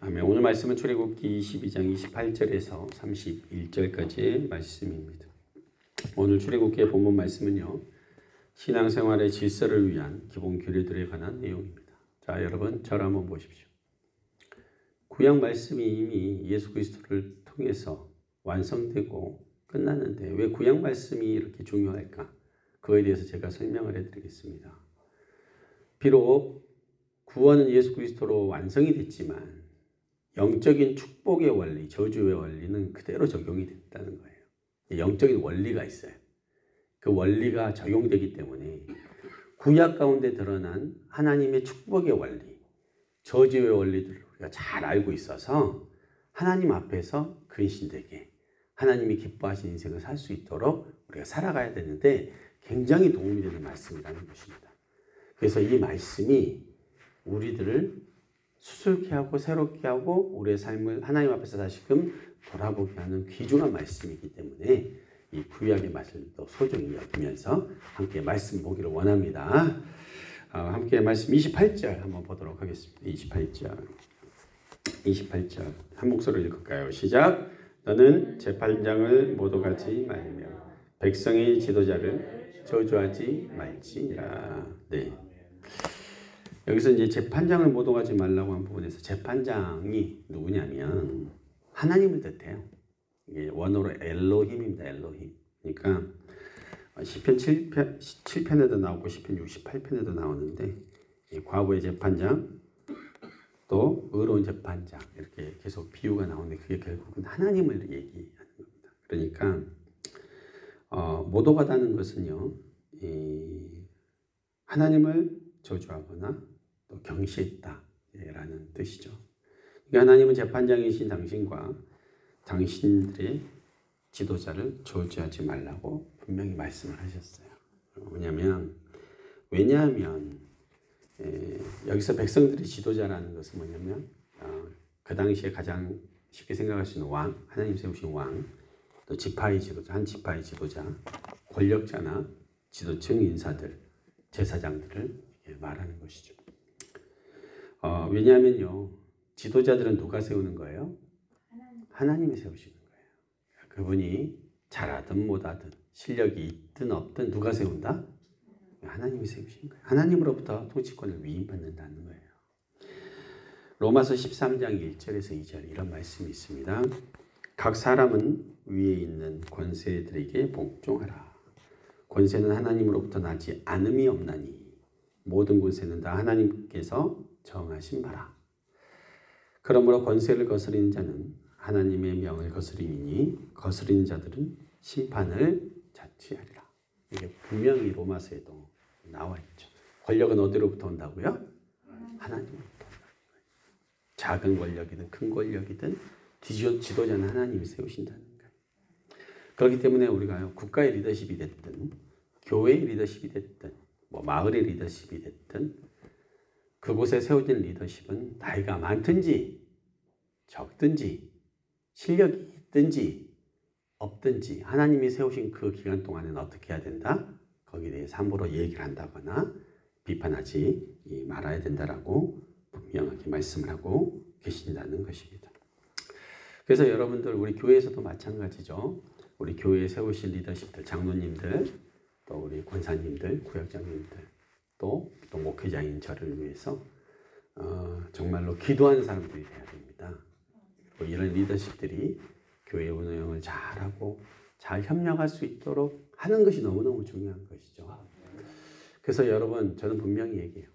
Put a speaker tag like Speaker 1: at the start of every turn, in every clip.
Speaker 1: 아멘. 오늘 말씀은 출애굽기 22장 28절에서 31절까지의 말씀입니다. 오늘 출애굽기의 본문 말씀은요, 신앙생활의 질서를 위한 기본 규례들에 관한 내용입니다. 자, 여러분 저를 한번 보십시오. 구약 말씀이 이미 예수 그리스도를 통해서 완성되고 끝났는데 왜 구약 말씀이 이렇게 중요할까? 그거에 대해서 제가 설명을 해드리겠습니다. 비록 구원은 예수 그리스도로 완성이 됐지만 영적인 축복의 원리, 저주의 원리는 그대로 적용이 됐다는 거예요. 영적인 원리가 있어요. 그 원리가 적용되기 때문에 구약 가운데 드러난 하나님의 축복의 원리, 저주의 원리들을 우리가 잘 알고 있어서 하나님 앞에서 근신되게 하나님이 기뻐하시는 인생을 살 수 있도록 우리가 살아가야 되는데 굉장히 도움이 되는 말씀이라는 것입니다. 그래서 이 말씀이 우리들을 수술케 하고 새롭게 하고 우리의 삶을 하나님 앞에서 다시금 돌아보게 하는 귀중한 말씀이기 때문에 이 구약의 말씀도 소중히 여기면서 함께 말씀 보기를 원합니다. 함께 말씀 28절 한번 보도록 하겠습니다. 28절 한 목소리로 읽을까요? 시작. 너는 재판장을 모독하지 말며 백성의 지도자를 저주하지 말지니라. 네. 여기서 이제 재판장을 모독하지 말라고 한 부분에서 재판장이 누구냐면 하나님을 뜻해요. 이게 원어로 엘로힘입니다. 엘로힘. 그러니까 시편 7편에도 나오고 시편 68편에도 나오는데 과거의 재판장 또 의로운 재판장 이렇게 계속 비유가 나오는데 그게 결국은 하나님을 얘기하는 겁니다. 그러니까 모독하다는 것은요, 하나님을 저주하거나 또 경시했다라는 뜻이죠. 그러니까 하나님은 재판장이신 당신과 당신들의 지도자를 저주하지 말라고 분명히 말씀을 하셨어요. 왜냐하면 여기서 백성들의 지도자라는 것은 뭐냐면 그 당시에 가장 쉽게 생각할 수 있는 왕, 하나님 세우신 왕, 또 지파의 지도자, 한 지파의 지도자, 권력자나 지도층 인사들, 제사장들을 말하는 것이죠. 왜냐하면요, 지도자들은 누가 세우는 거예요? 하나님이 세우시는 거예요. 그분이 잘하든 못하든 실력이 있든 없든 누가 세운다? 하나님이 세우신 거예요. 하나님으로부터 통치권을 위임받는다는 거예요. 로마서 13장 1절에서 2절 이런 말씀이 있습니다. 각 사람은 위에 있는 권세들에게 복종하라. 권세는 하나님으로부터 나지 않음이 없나니 모든 권세는 다 하나님께서 정하신 바라. 그러므로 권세를 거스리는 자는 하나님의 명을 거스리니 거스리는 자들은 심판을 자취하리라. 이게 분명히 로마서에도 나와 있죠. 권력은 어디로부터 온다고요? 하나님으로부터 온다는 거예요. 작은 권력이든 큰 권력이든 지도자는 하나님이 세우신다는 거예요. 그렇기 때문에 우리가 국가의 리더십이 됐든 교회의 리더십이 됐든 마을의 리더십이 됐든 그곳에 세워진 리더십은 나이가 많든지 적든지 실력이 있든지 없든지 하나님이 세우신 그 기간 동안에는 어떻게 해야 된다? 거기에 대해서 함부로 얘기를 한다거나 비판하지 말아야 된다라고 분명하게 말씀을 하고 계신다는 것입니다. 그래서 여러분들 우리 교회에서도 마찬가지죠. 우리 교회에 세우신 리더십들, 장로님들, 또 우리 권사님들, 구역장님들, 또 목회자인 저를 위해서 정말로 기도하는 사람들이 돼야 됩니다. 이런 리더십들이 교회 운영을 잘하고 잘 협력할 수 있도록 하는 것이 너무너무 중요한 것이죠. 그래서 여러분 저는 분명히 얘기해요.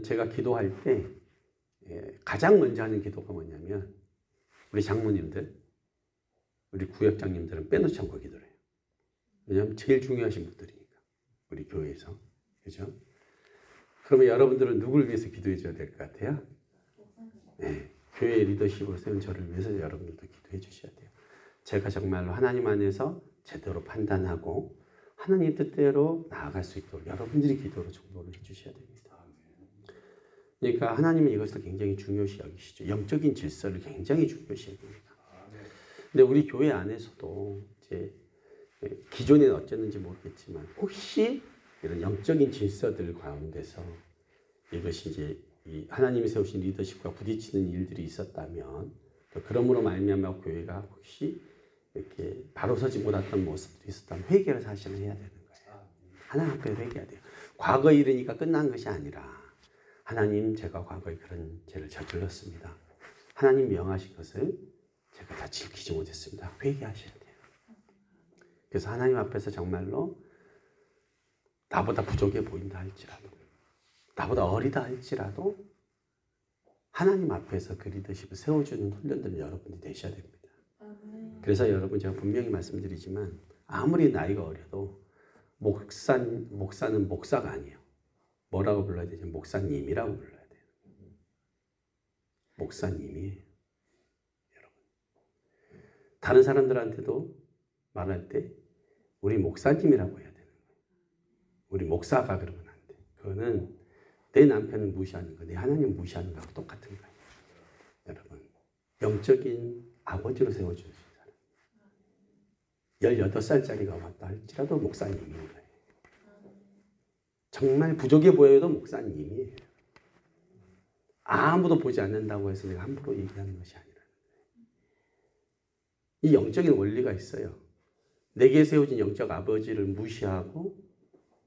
Speaker 1: 제가 기도할 때 가장 먼저 하는 기도가 뭐냐면 우리 장로님들, 우리 구역장님들은 빼놓지 않고 기도를 해요. 왜냐하면 제일 중요하신 분들이니까 우리 교회에서. 그죠? 그러면 여러분들은 누구를 위해서 기도해 줘야 될 것 같아요? 네, 교회 리더십으로 세운 저를 위해서 여러분들도 기도해 주셔야 돼요. 제가 정말로 하나님 안에서 제대로 판단하고 하나님 뜻대로 나아갈 수 있도록 여러분들이 기도로 중보를 해 주셔야 됩니다. 그러니까 하나님은 이것을 굉장히 중요시 여기시죠. 영적인 질서를 굉장히 중요시 여깁니다. 근데 우리 교회 안에서도 이제 기존에는 어쨌는지 모르겠지만 혹시 이런 영적인 질서들 가운데서 이것이 이제 이 하나님이 세우신 리더십과 부딪히는 일들이 있었다면 또 그러므로 말미암아 교회가 혹시 이렇게 바로 서지 못했던 모습들이 있었다면 회개를 사실은 해야 되는 거예요. 하나님 앞에 회개해야 돼요. 과거 일이니까 끝난 것이 아니라 하나님 제가 과거에 그런 죄를 저질렀습니다. 하나님 명하신 것을 제가 다 지키지 못했습니다. 회개하셔야 돼요. 그래서 하나님 앞에서 정말로 나보다 부족해 보인다 할지라도 나보다 어리다 할지라도 하나님 앞에서 그 리더십을 세워주는 훈련들을 여러분이 되셔야 됩니다. 그래서 여러분 제가 분명히 말씀드리지만 아무리 나이가 어려도 목사는 목사가 아니에요. 뭐라고 불러야 되죠? 목사님이라고 불러야 돼요. 목사님이에요. 여러분. 다른 사람들한테도 말할 때 우리 목사님이라고 해야 되는 거예요. 우리 목사가 그러면 안 돼. 그거는 내 남편을 무시하는 거, 내 하나님 무시하는 거하고 똑같은 거예요. 여러분, 영적인 아버지로 세워주신 사람. 18살짜리가 왔다 할지라도 목사님인 거예요. 정말 부족해 보여도 목사님이에요. 아무도 보지 않는다고 해서 내가 함부로 얘기하는 것이 아니라 이 영적인 원리가 있어요. 내게 세워진 영적 아버지를 무시하고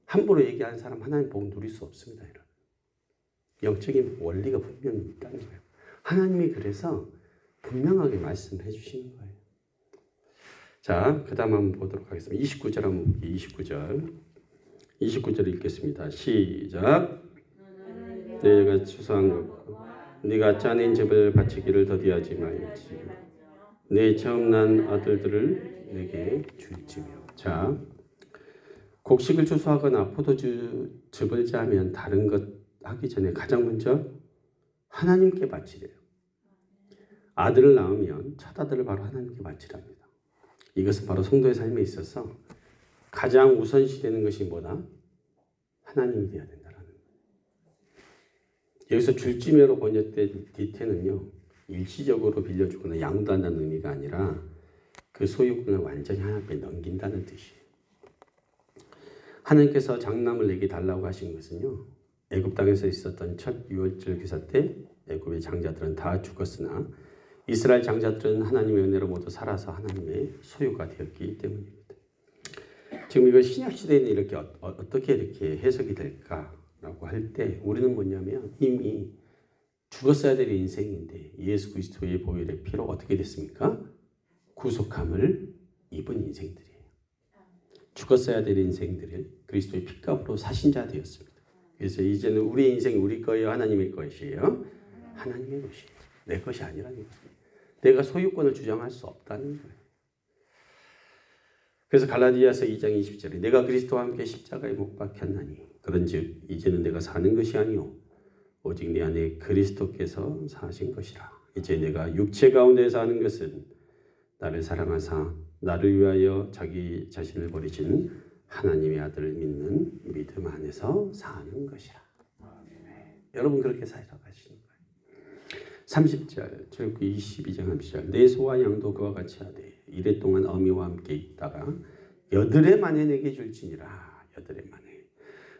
Speaker 1: 함부로 얘기하는 사람 하나님 복 누릴 수 없습니다. 여러분. 영적인 원리가 분명히 있다는 거예요. 하나님이 그래서 분명하게 말씀해 주시는 거예요. 자, 그 다음 한번 보도록 하겠습니다. 29절 한번 볼게요. 29절 읽겠습니다. 시작. 내가 추수한 것과 네가 짜낸 집을 바치기를 더디하지 말지. 내 처음 난 아들들을 내게 줄지며. 자, 곡식을 추수하거나 포도즙을 짜면 다른 것 하기 전에 가장 먼저 하나님께 바치래요. 아들을 낳으면 첫 아들을 바로 하나님께 바치랍니다. 이것은 바로 성도의 삶에 있어서 가장 우선시되는 것이 뭐다? 하나님이 되어야 된다는 거예요. 여기서 줄지며로 번역된 뒤태는요. 일시적으로 빌려주거나 양도한다는 의미가 아니라 그 소유권을 완전히 하나님께 넘긴다는 뜻이에요. 하나님께서 장남을 내게 달라고 하신 것은요. 애굽 땅에서 있었던 첫 유월절 기사 때 애굽의 장자들은 다 죽었으나 이스라엘 장자들은 하나님의 은혜로 모두 살아서 하나님의 소유가 되었기 때문입니다. 지금 이거 신약 시대에는 이렇게 어떻게 이렇게 해석이 될까라고 할 때 우리는 뭐냐면 이미 죽었어야 될 인생인데 예수 그리스도의 보혈의 피로 어떻게 됐습니까? 구속함을 입은 인생들이에요. 죽었어야 될 인생들을 그리스도의 피값으로 사신 자 되었습니다. 그래서 이제는 우리의 인생이 우리 거예요? 하나님의 것이에요? 하나님의 것이에요. 내 것이 아니라는 거예요. 내가 소유권을 주장할 수 없다는 거예요. 그래서 갈라디아서 2장 20절에 내가 그리스도와 함께 십자가에 못 박혔나니 그런즉 이제는 내가 사는 것이 아니요 오직 내 안에 그리스도께서 사신 것이라. 이제 내가 육체 가운데 사는 것은 나를 사랑하사 나를 위하여 자기 자신을 버리신 하나님의 아들을 믿는 믿음 안에서 사는 것이라. 네. 여러분 그렇게 살아가시는 거예요. 30절, 즉 22장 30절 내 소와 양도 그와 같이 하되 이래 동안 어미와 함께 있다가 여드레 만에 내게 줄지니라. 여드레 만에.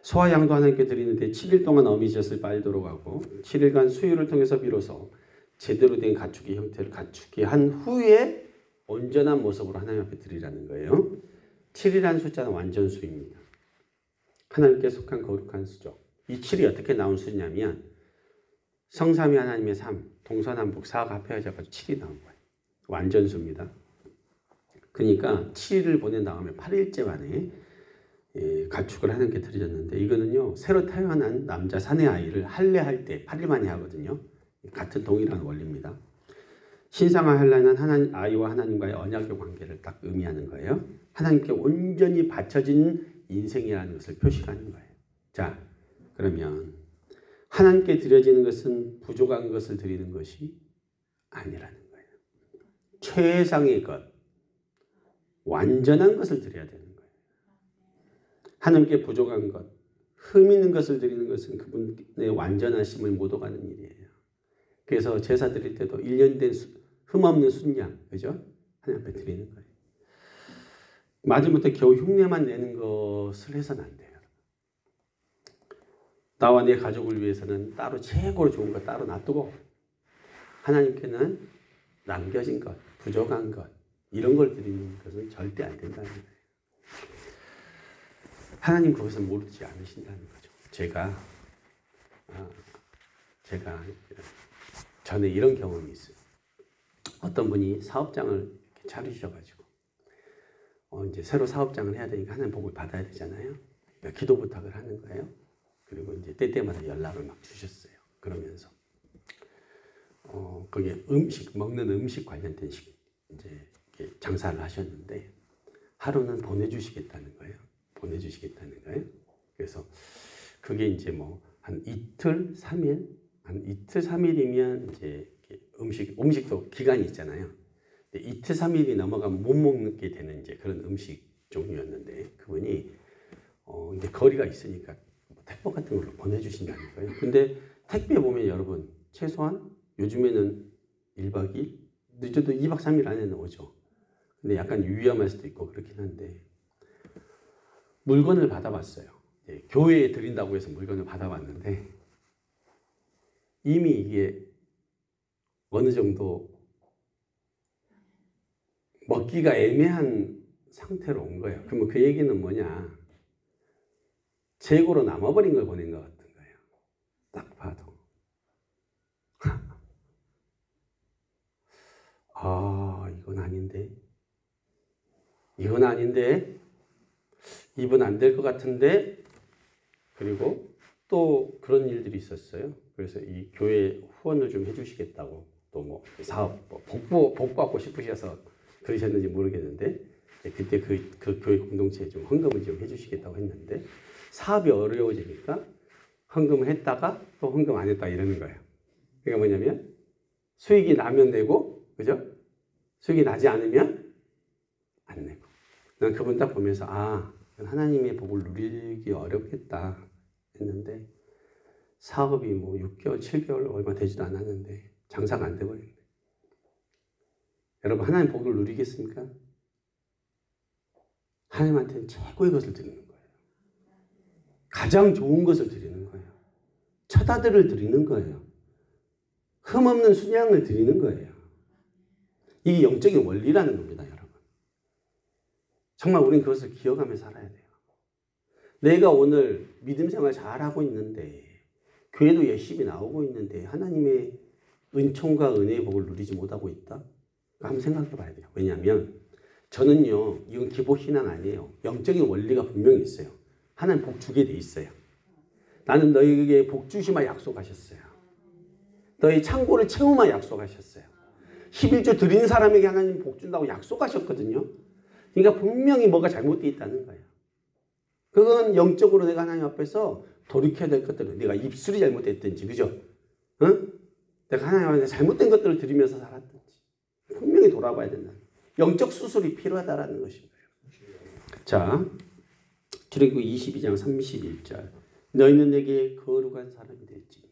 Speaker 1: 소와 양도 하나님께 드리는데 7일 동안 어미 젖을 빨도록 하고 7일간 수유를 통해서 비로소 제대로 된 가축의 형태를 갖추게 한 후에 온전한 모습으로 하나님 앞에 드리라는 거예요. 7이라는 숫자는 완전수입니다. 하나님께 속한 거룩한 수죠. 이 7이 어떻게 나온 수냐면 성삼위 하나님의 3, 동서남북 4가 합해져서 7이 나온 거예요. 완전수입니다. 그러니까 7일을 보낸 다음에 8일째 만에 가축을 하나님께 드려졌는데 이거는요. 새로 태어난 남자 사내 아이를 할례할 때 8일 만에 하거든요. 같은 동일한 원리입니다. 신상화 할례는 하나님, 아이와 하나님과의 언약의 관계를 딱 의미하는 거예요. 하나님께 온전히 바쳐진 인생이라는 것을 표시하는 거예요. 자, 그러면 하나님께 드려지는 것은 부족한 것을 드리는 것이 아니라는 거예요. 최상의 것, 완전한 것을 드려야 되는 거예요. 하나님께 부족한 것, 흠 있는 것을 드리는 것은 그분의 완전하심을 못 오가는 일이에요. 그래서 제사 드릴 때도 1년 된 흠 없는 순양, 그죠? 하나님 앞에 드리는 거예요. 마지못해 겨우 흉내만 내는 것을 해서는 안 돼요. 나와 내 가족을 위해서는 따로 최고로 좋은 것 따로 놔두고 하나님께는 남겨진 것, 부족한 것 이런 걸 드리는 것은 절대 안 된다는 거예요. 하나님 그것을 모르지 않으신다는 거죠. 제가 전에 이런 경험이 있어요. 어떤 분이 사업장을 이렇게 차리셔가지고 이제 새로 사업장을 해야 되니까 하나님 복을 받아야 되잖아요. 그러니까 기도 부탁을 하는 거예요. 그리고 이제 때때마다 연락을 막 주셨어요. 그러면서 그게 먹는 음식 관련된 이제 장사를 하셨는데 하루는 보내주시겠다는 거예요. 그래서 그게 이제 뭐 한 이틀, 3일, 한 이틀, 3일이면 이제 음식도 기간이 있잖아요. 근데 이틀, 3일이 넘어가면 못 먹게 되는 이제 그런 음식 종류였는데 그분이 이제 거리가 있으니까 택배 같은 걸로 보내주신다는 거예요. 근데 택배 보면 여러분 최소한 요즘에는 1박 2일, 늦어도 2박 3일 안에는 오죠. 근데 약간 위험할 수도 있고 그렇긴 한데 물건을 받아봤어요. 교회에 드린다고 해서 물건을 받아봤는데 이미 이게 어느 정도 먹기가 애매한 상태로 온 거예요. 그러면 그 얘기는 뭐냐? 재고로 남아버린 걸 보낸 것 같은 거예요. 딱 봐도. 이건 아닌데. 입은 안 될 것 같은데. 그리고 또 그런 일들이 있었어요. 그래서 이 교회 후원을 좀 해주시겠다고 또 뭐 사업 복 받고 싶으셔서 그러셨는지 모르겠는데 그때 그 교회 공동체에 좀 헌금을 좀 해주시겠다고 했는데 사업이 어려워지니까 헌금을 했다가 또 헌금 안 했다 이러는 거예요. 그러니까 뭐냐면 수익이 나면 내고, 그죠? 수익이 나지 않으면 안 내고. 난 그분 딱 보면서 하나님의 복을 누리기 어렵겠다 했는데 사업이 뭐 6개월, 7개월 얼마 되지도 않았는데 장사가 안 돼버렸네. 여러분 하나님 복을 누리겠습니까? 하나님한테는 최고의 것을 드리는 거예요. 가장 좋은 것을 드리는 거예요. 첫 아들을 드리는 거예요. 흠없는 순양을 드리는 거예요. 이게 영적인 원리라는 겁니다, 여러분. 정말 우리는 그것을 기억하며 살아야 돼요. 내가 오늘 믿음 생활 잘하고 있는데 교회도 열심히 나오고 있는데 하나님의 은총과 은혜의 복을 누리지 못하고 있다? 한번 생각해 봐야 돼요. 왜냐하면 저는요, 이건 기복신앙 아니에요. 영적인 원리가 분명히 있어요. 하나님 복 주게 돼 있어요. 나는 너희에게 복 주시마 약속하셨어요. 너희 창고를 채우마 약속하셨어요. 11조 드리는 사람에게 하나님 복 준다고 약속하셨거든요. 그러니까 분명히 뭐가 잘못되어 있다는 거예요. 그건 영적으로 내가 하나님 앞에서 돌이켜야 될 것들은 내가 입술이 잘못됐든지, 그죠? 응? 내가 하나님 앞에 잘못된 것들을 드리면서 살았든지 분명히 돌아봐야 된다. 영적 수술이 필요하다라는 것입니다. 자, 출애굽기 22장 31절. 너희는 내게 거룩한 사람이 될지니.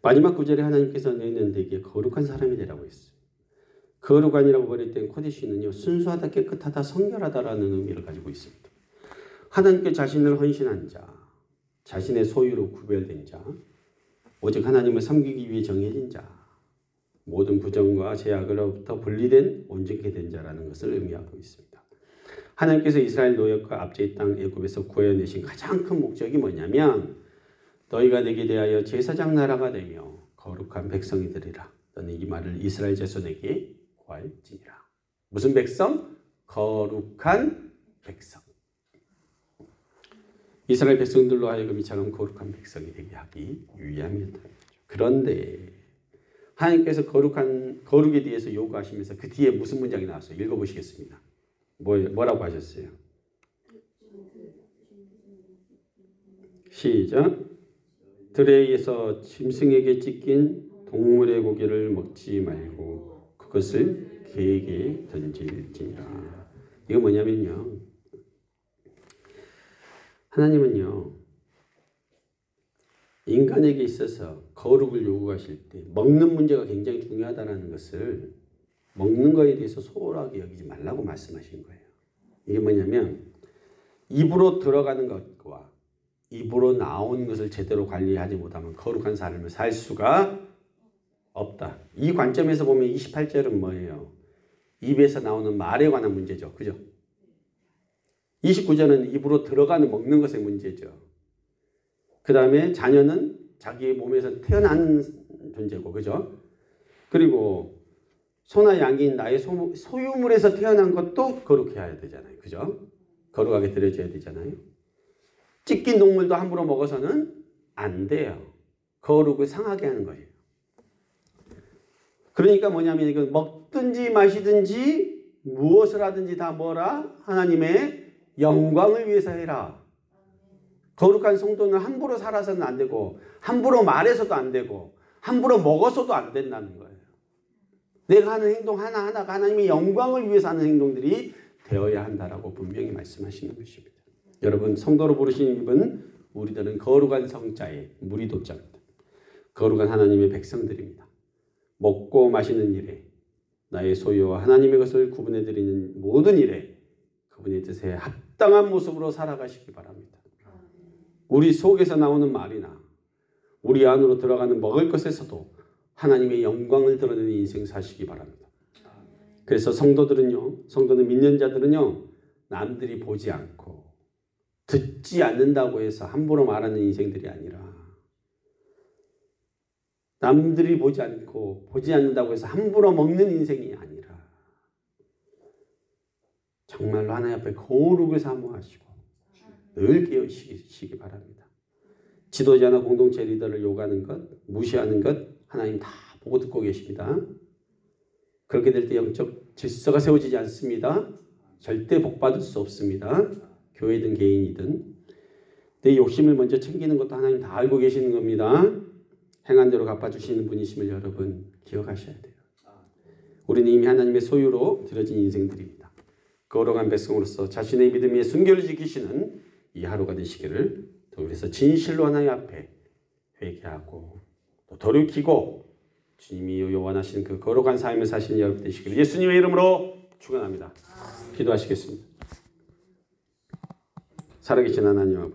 Speaker 1: 마지막 구절에 하나님께서 너희는 내게 거룩한 사람이 되라고 했어요. 거룩한이라고 버릴 땐 코데시는요, 순수하다, 깨끗하다, 성결하다라는 의미를 가지고 있습니다. 하나님께 자신을 헌신한 자, 자신의 소유로 구별된 자, 오직 하나님을 섬기기 위해 정해진 자, 모든 부정과 죄악으로부터 분리된 온전케 된 자라는 것을 의미하고 있습니다. 하나님께서 이스라엘 노역과 압제의 땅 애굽에서 구해내신 가장 큰 목적이 뭐냐면 너희가 내게 대하여 제사장 나라가 되며 거룩한 백성이 되리라. 너는 이 말을 이스라엘 자손에게 고할지니라. 무슨 백성? 거룩한 백성. 이스라엘 백성들로 하여금 이처럼 거룩한 백성이 되게 하기 위함이었다. 그런데 하나님께서 거룩에 대해서 요구하시면서 그 뒤에 무슨 문장이 나왔어요? 읽어보시겠습니다. 뭐라고 하셨어요? 시작. 들에 의해서 짐승에게 찢긴 동물의 고기를 먹지 말고 그것을 개에게 던질지니라. 이거 뭐냐면요, 하나님은요, 인간에게 있어서 거룩을 요구하실 때 먹는 문제가 굉장히 중요하다는 것을 먹는 거에 대해서 소홀하게 여기지 말라고 말씀하신 거예요. 이게 뭐냐면 입으로 들어가는 것과 입으로 나온 것을 제대로 관리하지 못하면 거룩한 삶을 살 수가 없다. 이 관점에서 보면 28절은 뭐예요? 입에서 나오는 말에 관한 문제죠. 그죠? 29절은 입으로 들어가는 먹는 것의 문제죠. 그 다음에 자녀는 자기 몸에서 태어난 존재고, 그죠? 그리고 소나 양인 나의 소유물에서 태어난 것도 거룩해야 되잖아요. 그죠? 거룩하게 드려줘야 되잖아요. 찢긴 동물도 함부로 먹어서는 안 돼요. 거룩을 상하게 하는 거예요. 그러니까 뭐냐면 이건 먹든지 마시든지 무엇을 하든지 다 뭐라? 하나님의 영광을 위해서 해라. 거룩한 성도는 함부로 살아서는 안 되고 함부로 말해서도 안 되고 함부로 먹어서도 안 된다는 거예요. 내가 하는 행동 하나하나가 하나님의 영광을 위해서 하는 행동들이 되어야 한다라고 분명히 말씀하시는 것입니다. 여러분, 성도로 부르신 입은 우리들은 거룩한 성자의 무리도자입니다. 거룩한 하나님의 백성들입니다. 먹고 마시는 일에 나의 소유와 하나님의 것을 구분해드리는 모든 일에 그분의 뜻에 합당한 모습으로 살아가시기 바랍니다. 우리 속에서 나오는 말이나 우리 안으로 들어가는 먹을 것에서도 하나님의 영광을 드러내는 인생 사시기 바랍니다. 그래서 성도는 믿는 자들은요, 남들이 보지 않고 듣지 않는다고 해서 함부로 말하는 인생들이 아니라 남들이 보지 않고 보지 않는다고 해서 함부로 먹는 인생이 아니라 정말로 하나님 앞에 거룩을 사모하시고 늘 깨어시기 바랍니다. 지도자나 공동체 리더를 욕하는 것, 무시하는 것 하나님 다 보고 듣고 계십니다. 그렇게 될 때 영적 질서가 세워지지 않습니다. 절대 복받을 수 없습니다. 교회든 개인이든. 내 욕심을 먼저 챙기는 것도 하나님 다 알고 계시는 겁니다. 행한 대로 갚아주시는 분이심을 여러분 기억하셔야 돼요. 우리는 이미 하나님의 소유로 드려진 인생들입니다. 거룩한 백성으로서 자신의 믿음의 순결을 지키시는 이 하루가 되시기를, 또 그래서 진실로 하나님 앞에 회개하고 또 돌이키고 주님이 원하시는 그 거룩한 삶을 사시는 여러분 되시기를 예수님의 이름으로 축원합니다. 기도하시겠습니다. 살아계신 하나님